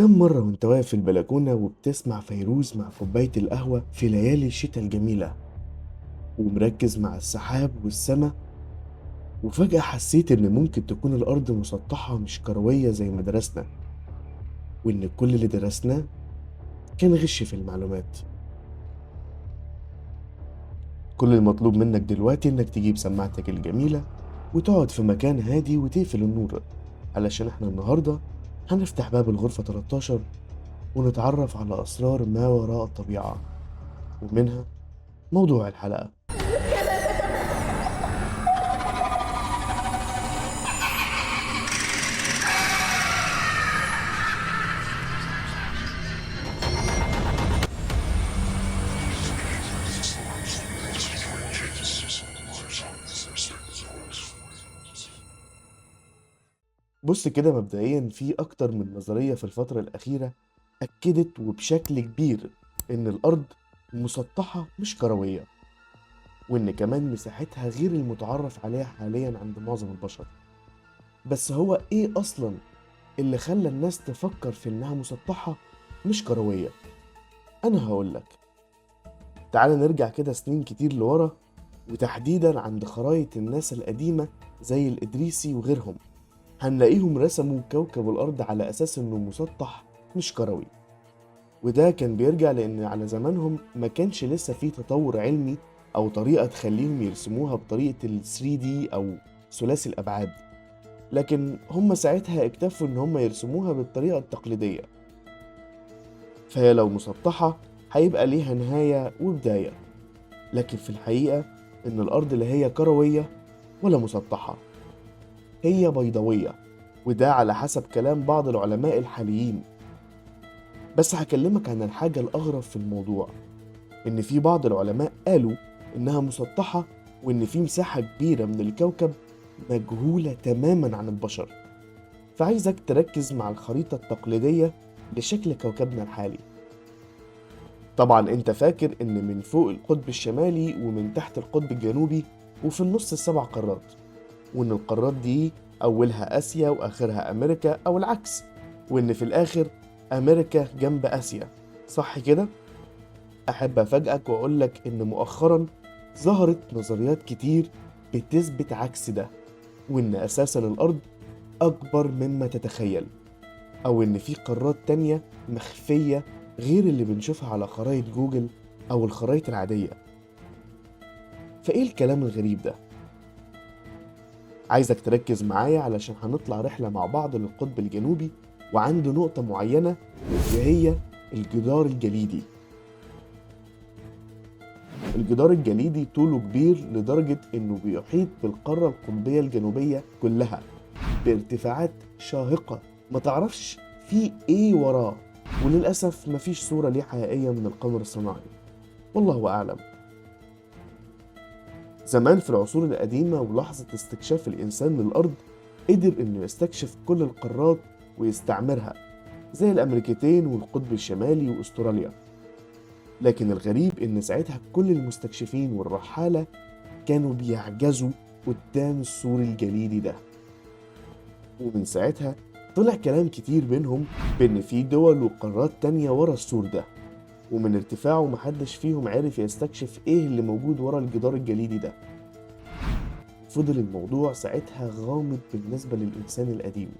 كم مرة وانت واقف في البلكونة وبتسمع فيروز مع كوباية القهوة في ليالي الشتاء الجميلة ومركز مع السحاب والسماء، وفجأة حسيت إن ممكن تكون الأرض مسطحة مش كروية زي ما درسنا، وإن كل اللي درسناه كان غش في المعلومات. كل المطلوب منك دلوقتي إنك تجيب سماعتك الجميلة وتقعد في مكان هادي وتقفل النور، علشان احنا النهاردة هنفتح باب الغرفة 13 ونتعرف على أسرار ما وراء الطبيعة، ومنها موضوع الحلقة. بص كده، مبدئيا في أكتر من نظرية في الفترة الأخيرة أكدت وبشكل كبير إن الأرض مسطحة مش كروية، وإن كمان مساحتها غير المتعرف عليها حاليا عند معظم البشر. بس هو إيه أصلا اللي خلى الناس تفكر في إنها مسطحة مش كروية؟ أنا هقولك. تعال نرجع كده سنين كتير لورا، وتحديدا عند خرايط الناس القديمة زي الإدريسي وغيرهم. هنلاقيهم رسموا كوكب الأرض على أساس إنه مسطح مش كروي، وده كان بيرجع لأن على زمانهم ما كانش لسه فيه تطور علمي أو طريقة تخليهم يرسموها بطريقة ال 3D أو ثلاثي الأبعاد، لكن هم ساعتها اكتفوا إن هم يرسموها بالطريقة التقليدية. فهي لو مسطحة هيبقى ليها نهاية وبداية، لكن في الحقيقة إن الأرض لا هي كروية ولا مسطحة، هي بيضاوية، وده على حسب كلام بعض العلماء الحاليين. بس هكلمك عن الحاجة الأغرب في الموضوع، إن في بعض العلماء قالوا إنها مسطحة، وإن في مساحة كبيرة من الكوكب مجهولة تماما عن البشر. فعايزك تركز مع الخريطة التقليدية لشكل كوكبنا الحالي. طبعا انت فاكر ان من فوق القطب الشمالي ومن تحت القطب الجنوبي وفي النص السبع قارات، وان القارات دي اولها اسيا واخرها امريكا او العكس، وان في الاخر امريكا جنب اسيا، صح كده؟ احب افاجئك واقولك ان مؤخرا ظهرت نظريات كتير بتثبت عكس ده، وان اساسا الارض اكبر مما تتخيل، او ان في قارات تانية مخفية غير اللي بنشوفها على خرائط جوجل او الخرائط العادية. فايه الكلام الغريب ده؟ عايزك تركز معايا علشان هنطلع رحلة مع بعض للقطب الجنوبي، وعنده نقطة معينة وهي الجدار الجليدي. الجدار الجليدي طوله كبير لدرجة انه بيحيط بالقارة القطبية الجنوبية كلها بارتفاعات شاهقة، ما تعرفش في ايه وراه، وللأسف مفيش صورة ليه حقيقية من القمر الصناعي، والله أعلم. زمان في العصور القديمة ولحظة استكشاف الإنسان للأرض قدر إنه يستكشف كل القارات ويستعمرها، زي الأمريكتين والقطب الشمالي وأستراليا. لكن الغريب إن ساعتها كل المستكشفين والرحالة كانوا بيعجزوا قدام السور الجليدي ده. ومن ساعتها طلع كلام كتير بينهم بإن في دول وقارات تانية ورا السور ده، ومن ارتفاعه محدش فيهم عرف يستكشف إيه اللي موجود ورا الجدار الجليدي ده. فضل الموضوع ساعتها غامض بالنسبة للإنسان القديم،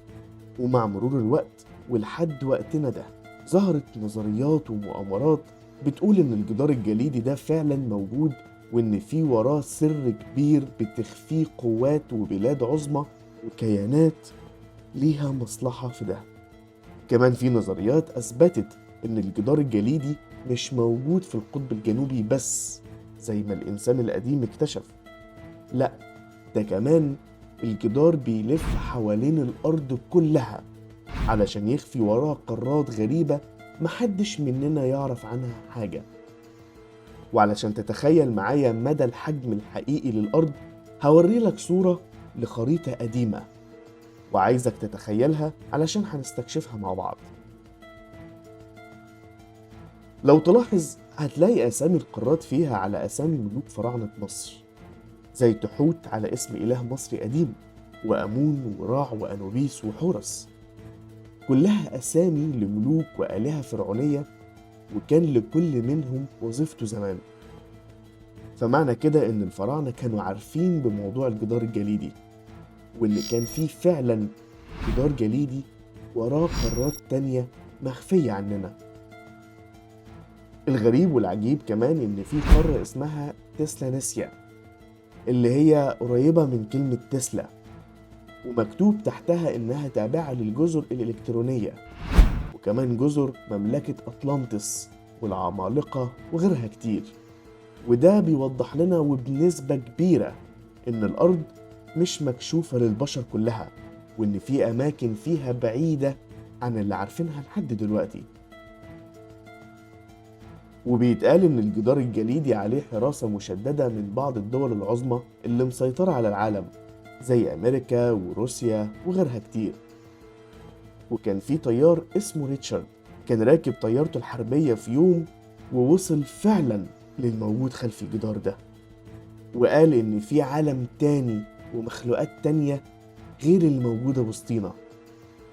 ومع مرور الوقت ولحد وقتنا ده ظهرت نظريات ومؤامرات بتقول إن الجدار الجليدي ده فعلا موجود، وإن في وراه سر كبير بتخفيه قوات وبلاد عظمى وكيانات ليها مصلحة في ده. كمان في نظريات أثبتت إن الجدار الجليدي مش موجود في القطب الجنوبي بس زي ما الإنسان القديم اكتشف، لأ، ده كمان الجدار بيلف حوالين الأرض كلها علشان يخفي وراه قارات غريبة محدش مننا يعرف عنها حاجة. وعلشان تتخيل معايا مدى الحجم الحقيقي للأرض، هوريلك صورة لخريطة قديمة وعايزك تتخيلها علشان هنستكشفها مع بعض. لو تلاحظ هتلاقي أسامي القارات فيها على أسامي ملوك فراعنة مصر، زي تحوت على اسم إله مصري قديم، وأمون وراع وأنوبيس وحورس. كلها أسامي لملوك وآلهة فرعونية، وكان لكل منهم وظيفته زمان. فمعنى كده إن الفراعنة كانوا عارفين بموضوع الجدار الجليدي، وإن كان فيه فعلا جدار جليدي وراه قارات تانية مخفية عننا. الغريب والعجيب كمان إن في قارة اسمها تسلانيسيا، اللي هي قريبة من كلمة تسلا، ومكتوب تحتها إنها تابعة للجزر الإلكترونية، وكمان جزر مملكة أطلانتس والعمالقة وغيرها كتير. وده بيوضح لنا وبنسبة كبيرة إن الأرض مش مكشوفة للبشر كلها، وإن في أماكن فيها بعيدة عن اللي عارفينها لحد دلوقتي. وبيتقال إن الجدار الجليدي عليه حراسة مشددة من بعض الدول العظمى اللي مسيطرة على العالم، زي أمريكا وروسيا وغيرها كتير. وكان في طيار اسمه ريتشارد كان راكب طيارته الحربية في يوم ووصل فعلا للموجود خلف الجدار ده، وقال إن في عالم تاني ومخلوقات تانية غير اللي موجودة وسطينا،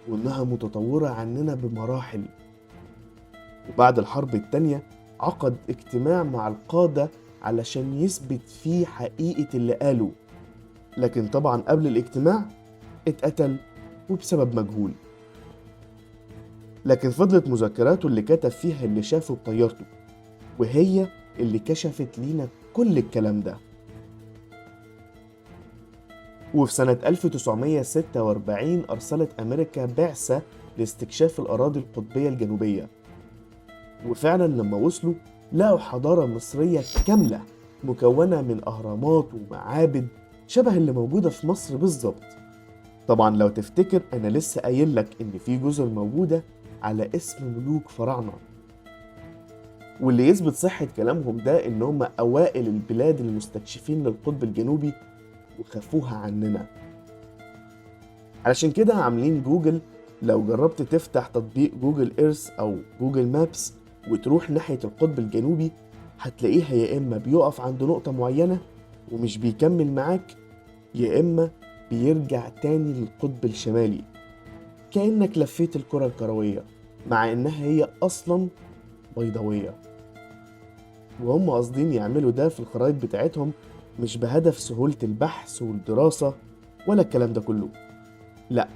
وإنها متطورة عننا بمراحل. وبعد الحرب التانية عقد اجتماع مع القادة علشان يثبت فيه حقيقة اللي قاله، لكن طبعا قبل الاجتماع اتقتل وبسبب مجهول. لكن فضلت مذكراته اللي كتب فيها اللي شافه بطيارته، وهي اللي كشفت لينا كل الكلام ده. وفي سنة 1946 أرسلت أمريكا بعثة لاستكشاف الأراضي القطبية الجنوبية، وفعلا لما وصلوا لقوا حضارة مصرية كاملة مكونة من أهرامات ومعابد شبه اللي موجودة في مصر بالظبط. طبعا لو تفتكر أنا لسه قايل لك إن في جزر موجودة على اسم ملوك فراعنة، واللي يثبت صحة كلامهم ده إن هم أوائل البلاد المستكشفين للقطب الجنوبي وخافوها عننا. علشان كده عاملين جوجل، لو جربت تفتح تطبيق جوجل إيرث أو جوجل مابس وتروح ناحية القطب الجنوبي، هتلاقيها يا إما بيقف عند نقطة معينة ومش بيكمل معاك، يا إما بيرجع تاني للقطب الشمالي، كأنك لفيت الكرة الكروية مع إنها هي أصلا بيضاوية. وهم قاصدين يعملوا ده في الخرائط بتاعتهم، مش بهدف سهولة البحث والدراسة ولا الكلام ده كله، لأ،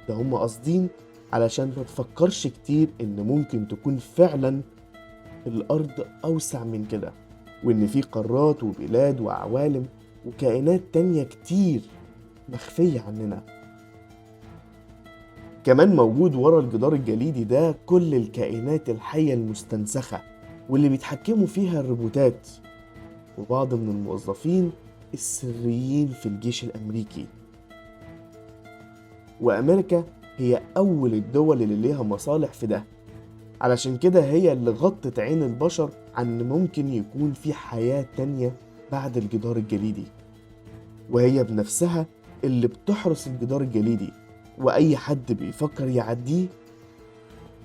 ده هم قاصدين علشان ما تفكرش كتير إن ممكن تكون فعلا الأرض أوسع من كده، وإن في قارات وبلاد وعوالم وكائنات تانية كتير مخفية عننا. كمان موجود ورا الجدار الجليدي ده كل الكائنات الحية المستنسخة واللي بيتحكموا فيها الروبوتات وبعض من الموظفين السريين في الجيش الأمريكي. وأمريكا هي أول الدول اللي ليها مصالح في ده، علشان كده هي اللي غطت عين البشر عن إن ممكن يكون في حياة تانية بعد الجدار الجليدي، وهي بنفسها اللي بتحرس الجدار الجليدي، وأي حد بيفكر يعديه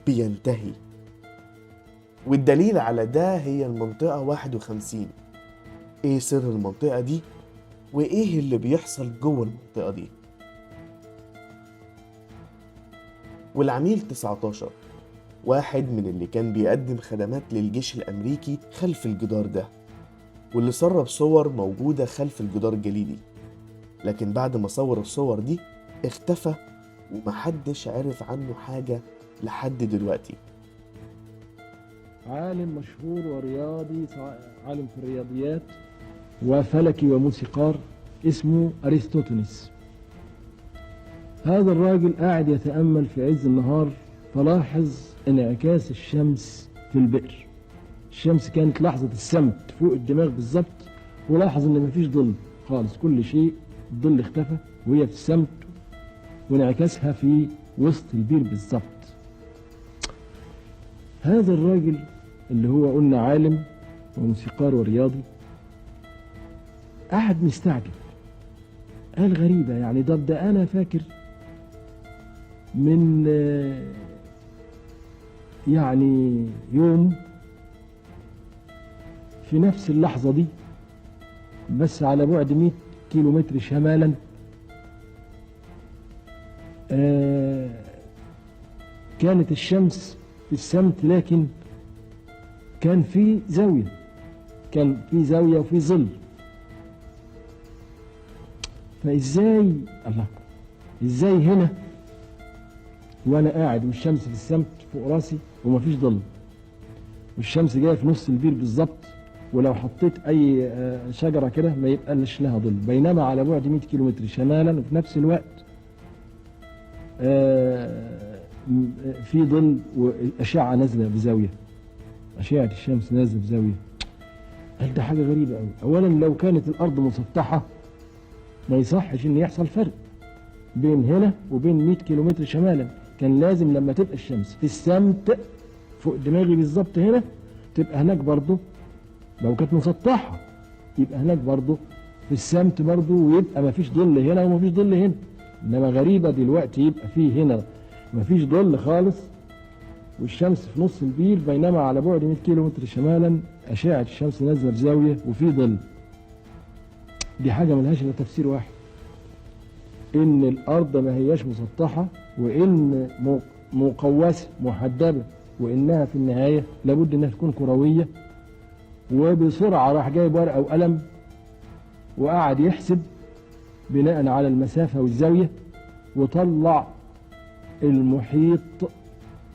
بينتهي. والدليل على ده هي المنطقة 51. ايه سر المنطقة دي وايه اللي بيحصل جوه المنطقة دي؟ والعميل 19 واحد من اللي كان بيقدم خدمات للجيش الأمريكي خلف الجدار ده، واللي سرب صور موجودة خلف الجدار الجليدي، لكن بعد ما صور الصور دي اختفى ومحدش عرف عنه حاجة لحد دلوقتي. عالم مشهور ورياضي، عالم في الرياضيات وفلكي وموسيقار، اسمه أرسطوطنس. هذا الراجل قاعد يتأمل في عز النهار، فلاحظ انعكاس الشمس في البئر. الشمس كانت لحظة السمت فوق الدماغ بالظبط، ولاحظ ان مفيش ظل خالص، كل شيء الظل اختفى وهي في السمت، وانعكاسها في وسط البير بالظبط. هذا الراجل اللي هو قلنا عالم وموسيقار ورياضي قاعد مستعجب، قال غريبة يعني، ده أنا فاكر من يعني يوم في نفس اللحظة دي بس على بعد 100 كيلومتر شمالا كانت الشمس في السمت، لكن كان في زاوية، كان في زاوية وفي ظل. فإزاي الله، إزاي هنا وأنا قاعد والشمس في السمت فوق راسي ومفيش ظل، والشمس جاية في نص البير بالظبط، ولو حطيت أي شجرة كده ما يبقاش لها ظل، بينما على بعد 100 كيلومتر شمالا وفي نفس الوقت في ظل وأشعة نازلة بزاوية، أشعة الشمس نازلة بزاوية. قال ده حاجة غريبة أوي. أولا لو كانت الأرض مسطحة ما يصحش إن يحصل فرق بين هنا وبين 100 كيلومتر شمالا، كان لازم لما تبقى الشمس في السمت فوق دماغي بالظبط هنا تبقى هناك برضه، لو كانت مسطحة يبقى هناك برضه في السمت برضه، ويبقى ما فيش ظل هنا وما فيش ظل هنا. إنما غريبة دلوقتي يبقى فيه هنا ما فيش ظل خالص والشمس في نص البير، بينما على بعد 100 كيلومتر شمالا أشعة الشمس نازلة بزاوية وفي ظل. دي حاجة ملهاش إلا تفسير واحد، إن الأرض ما هياش مسطحة، وإن مقوسة محدبة، وإنها في النهاية لابد إنها تكون كروية. وبسرعة راح جايب ورقة وقلم وقعد يحسب بناء على المسافة والزاوية، وطلع المحيط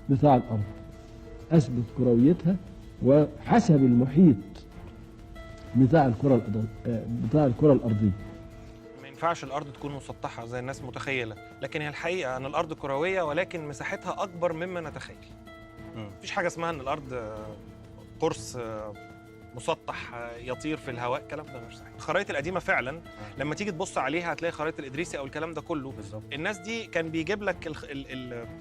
بتاع الأرض، أثبت كرويتها وحسب المحيط بتاع الكرة الأرضية. ما ينفعش الأرض تكون مسطحة زي الناس متخيلة، لكن هي الحقيقة أن الأرض كروية ولكن مساحتها أكبر مما نتخيل. مفيش حاجة اسمها أن الأرض قرص مسطح يطير في الهواء، الكلام ده مش صحيح. الخرائط القديمة فعلا لما تيجي تبص عليها هتلاقي خرائط الإدريسي أو الكلام ده كله بالظبط. الناس دي كان بيجيب لك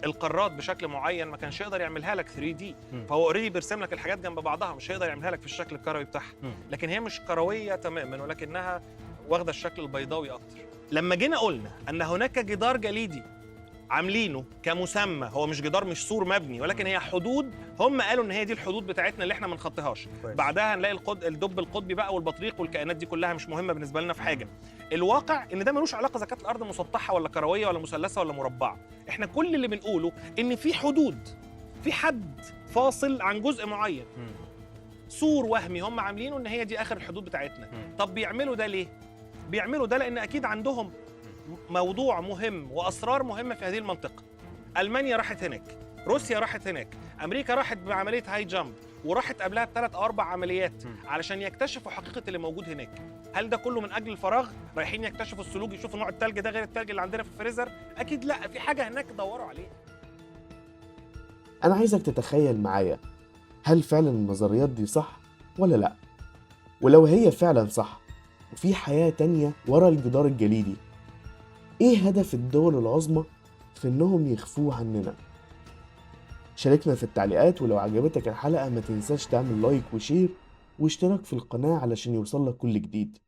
القارات بشكل معين، ما كانش يقدر يعملها لك 3D، فهو اوريدي بيرسم لك الحاجات جنب بعضها، مش هيقدر يعملها لك في الشكل الكروي بتاعها. لكن هي مش كروية تماما، ولكنها واخدة الشكل البيضاوي أكتر. لما جينا قلنا أن هناك جدار جليدي عاملينه كمسمى، هو مش جدار، مش سور مبني، ولكن هي حدود، هم قالوا ان هي دي الحدود بتاعتنا اللي احنا ما نخطيهاش. بعدها هنلاقي الدب القطبي بقى والبطريق والكائنات دي كلها مش مهمه بالنسبه لنا في حاجه. الواقع ان ده ملوش علاقه اذا كانت الارض مسطحه ولا كرويه ولا مثلثه ولا مربعه. احنا كل اللي بنقوله ان في حدود، في حد فاصل عن جزء معين، سور وهمي هم عاملينه ان هي دي اخر الحدود بتاعتنا. طب بيعملوا ده ليه؟ بيعملوا ده لان اكيد عندهم موضوع مهم وأسرار مهمة في هذه المنطقة. ألمانيا راحت هناك، روسيا راحت هناك، أمريكا راحت بعملية هاي جامب، وراحت قبلها ب3 أو 4 عمليات علشان يكتشفوا حقيقة اللي موجود هناك. هل ده كله من أجل الفراغ؟ رايحين يكتشفوا الثلوج، يشوفوا نوع التلج ده غير التلج اللي عندنا في الفريزر؟ أكيد لا، في حاجة هناك دوروا عليها. أنا عايزك تتخيل معايا، هل فعلا النظريات دي صح ولا لأ؟ ولو هي فعلا صح وفي حياة تانية ورا الجدار الجليدي، ايه هدف الدول العظمى في انهم يخفوه عننا؟ شاركنا في التعليقات، ولو عجبتك الحلقة ما تنساش تعمل لايك وشير واشتراك في القناة علشان يوصلك كل جديد.